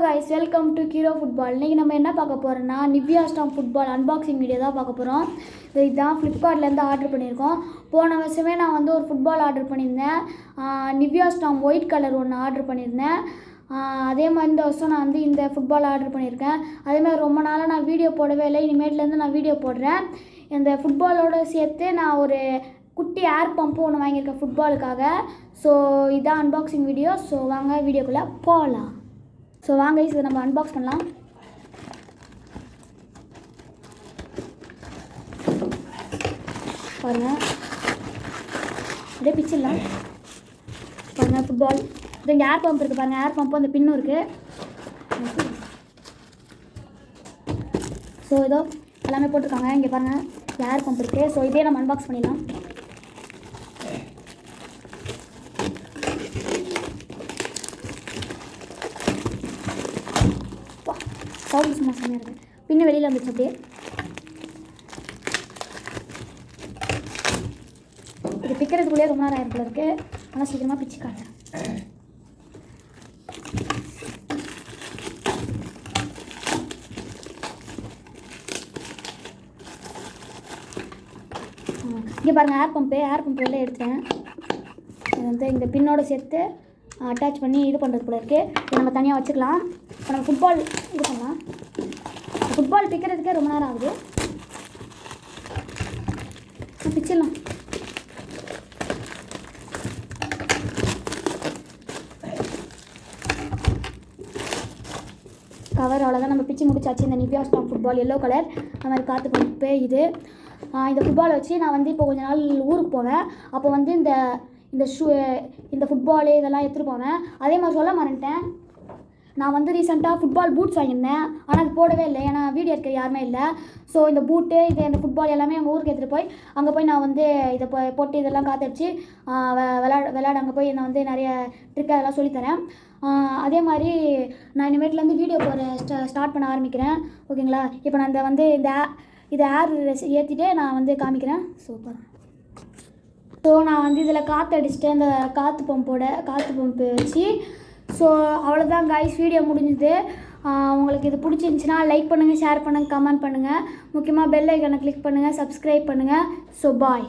guys, welcome to Kiro Football. இன்னைக்கு நம்ம என்ன பார்க்க போறோம்னா நிவ்யா ஸ்டாம் ஃபுட்பால் அன்பாக்சிங் வீடியோ தான் பார்க்க போறோம். இதுதான் Flipkartல இருந்து ஆர்டர் பண்ணியிருக்கோம். போன வருஷமே நான் வந்து ஒரு ஃபுட்பால் ஆர்டர் பண்ணியிருந்தேன். நிவ்யா ஸ்டாம் ஒயிட் கலர் ஒன்று ஆர்டர் பண்ணியிருந்தேன். அதே மாதிரி இந்த வருஷம் நான் வந்து இந்த ஃபுட்பால் ஆர்டர் பண்ணியிருக்கேன். அதே மாதிரி ரொம்ப நாளாக நான் வீடியோ போடவே இல்லை. இனிமேட்லேருந்து நான் வீடியோ போடுறேன். இந்த ஃபுட்பாலோடு சேர்த்து நான் ஒரு குட்டி ஏர் பம்பு ஒன்று வாங்கியிருக்கேன் ஃபுட்பாலுக்காக. ஸோ இதான் அன்பாக்சிங் வீடியோ. ஸோ வாங்க வீடியோக்குள்ளே போகலாம். ஸோ வாங்க இதை நம்ம அன்பாக்ஸ் பண்ணலாம். பாருங்கள், அப்படியே பிச்சிடலாம். பாருங்கள் ஃபுட்பால். இது இங்கே ஏர் பம்ப் இருக்குது பாருங்கள். ஏர் பம்பும் அந்த பின்னும் இருக்குது. ஸோ இதோ எல்லாமே போட்டிருக்காங்க. இங்கே பாருங்கள் ஏர் பம்ப் இருக்குது. ஸோ இதே நம்ம அன்பாக்ஸ் பண்ணிடலாம். சவுண்ட் சும்மா செம்மையாக இருக்குது. பின்ன வெளியில் வந்துச்சு அப்படியே. இது பிக்கிறதுக்குள்ளே ரொம்ப நேரம் ஆயிருக்குள்ள இருக்குது. ஆனால் சீக்கிரமாக பிச்சு காட்டுறேன். இங்கே பாருங்கள் ஏர் பம்ப் வெளில எடுத்தேன். இது வந்து இந்த பின்னோடு சேர்த்து அட்டாச் பண்ணி இது பண்ணுறது போல இருக்குது. இதை நம்ம தனியாக வச்சுக்கலாம். இப்போ நம்ம ஃபுட்பால் இது பண்ணலாம். ஃபுட்பால் பிக்கிறதுக்கே ரொம்ப நேரம் ஆகுது. பிச்சிடலாம். கவர் அவ்வளோதான், நம்ம பிச்சு முடிச்சாச்சு. இந்த நிவ்யா ஸ்டாம் ஃபுட்பால் எல்லோ கலர் அந்த மாதிரி காற்று பம்பு இது. இந்த ஃபுட்பாலை வச்சு நான் வந்து இப்போ கொஞ்ச நாள் ஊருக்கு போவேன். அப்போ வந்து இந்த ஃபுட்பாலு இதெல்லாம் எடுத்துகிட்டு போவேன். அதே மாதிரி சொல்ல மறந்துட்டேன், நான் வந்து ரீசெண்டாக ஃபுட்பால் பூட்ஸ் வாங்கியிருந்தேன். ஆனால் அது போடவே இல்லை, ஏன்னா வீடியோ எடுக்க யாருமே இல்லை. ஸோ இந்த பூட்டு இந்த ஃபுட்பால் எல்லாமே எங்கள் ஊருக்கு எடுத்துகிட்டு போய் அங்கே போய் நான் வந்து இதை போட்டு இதெல்லாம் காத்தடிச்சு விளையாட அங்கே போய் நான் வந்து நிறைய ட்ரிக் அதெல்லாம் சொல்லித்தரேன். அதே மாதிரி நான் இனிமேட்லேருந்து வீடியோ போகிற ஸ்டார்ட் பண்ண ஆரம்பிக்கிறேன். ஓகேங்களா? இப்போ நான் இதை ஏர் ஏற்றிட்டு நான் வந்து காமிக்கிறேன். சூப்பர். ஸோ நான் வந்து இதில் காற்று அடிச்சுட்டேன், இந்த காற்று பம்பு வச்சு. ஸோ அவ்வளோதான் கைஸ், வீடியோ முடிஞ்சுது. உங்களுக்கு இது பிடிச்சிருந்துச்சின்னா லைக் பண்ணுங்கள், ஷேர் பண்ணுங்கள், கமெண்ட் பண்ணுங்கள். முக்கியமாக பெல் ஐக்கானை கிளிக் பண்ணுங்கள், சப்ஸ்கிரைப் பண்ணுங்கள். So bye.